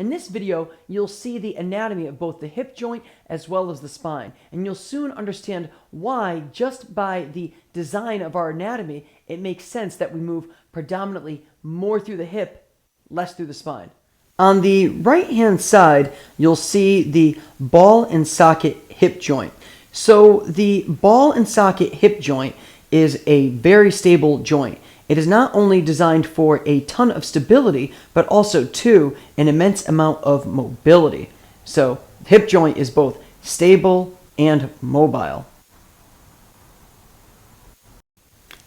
In this video, you'll see the anatomy of both the hip joint as well as the spine, and you'll soon understand why, just by the design of our anatomy, it makes sense that we move predominantly more through the hip, less through the spine. On the right-hand side, you'll see the ball and socket hip joint. So the ball and socket hip joint is a very stable joint. It is not only designed for a ton of stability, but also, too, an immense amount of mobility. So the hip joint is both stable and mobile.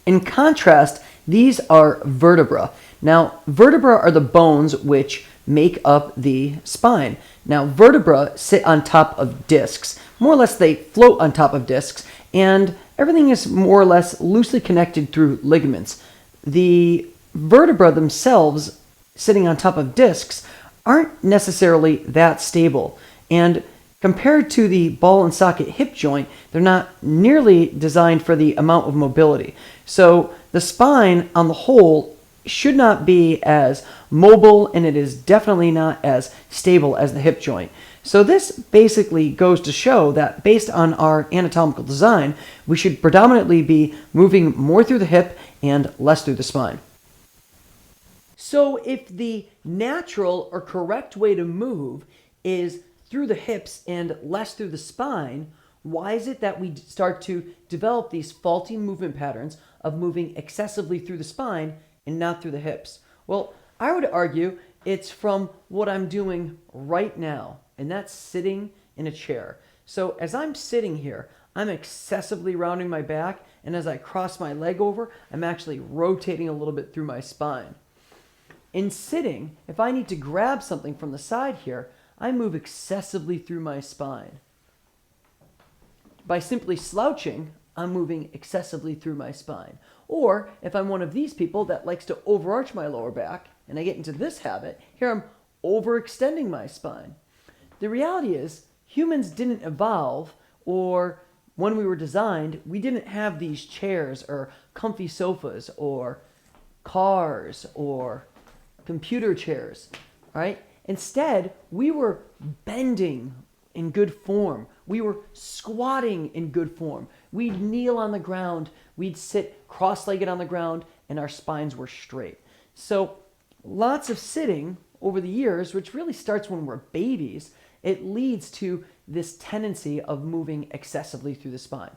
In contrast, these are vertebra. Now, vertebra are the bones which make up the spine. Now, vertebra sit on top of discs. More or less, they float on top of discs, and everything is more or less loosely connected through ligaments. The vertebra themselves, sitting on top of discs, aren't necessarily that stable. And compared to the ball and socket hip joint, they're not nearly designed for the amount of mobility. So the spine on the whole should not be as mobile, and it is definitely not as stable as the hip joint. So this basically goes to show that based on our anatomical design, we should predominantly be moving more through the hip and less through the spine. So if the natural or correct way to move is through the hips and less through the spine, why is it that we start to develop these faulty movement patterns of moving excessively through the spine and not through the hips? Well, I would argue it's from what I'm doing right now, and that's sitting in a chair. So as I'm sitting here, I'm excessively rounding my back, and as I cross my leg over, I'm actually rotating a little bit through my spine. In sitting, if I need to grab something from the side here, I move excessively through my spine. By simply slouching, I'm moving excessively through my spine. Or if I'm one of these people that likes to overarch my lower back, and I get into this habit, here I'm overextending my spine. The reality is, humans didn't evolve, or when we were designed, we didn't have these chairs or comfy sofas or cars or computer chairs, right? Instead, we were bending in good form. We were squatting in good form. We'd kneel on the ground. We'd sit cross-legged on the ground, and our spines were straight. So lots of sitting over the years, which really starts when we're babies, it leads to this tendency of moving excessively through the spine.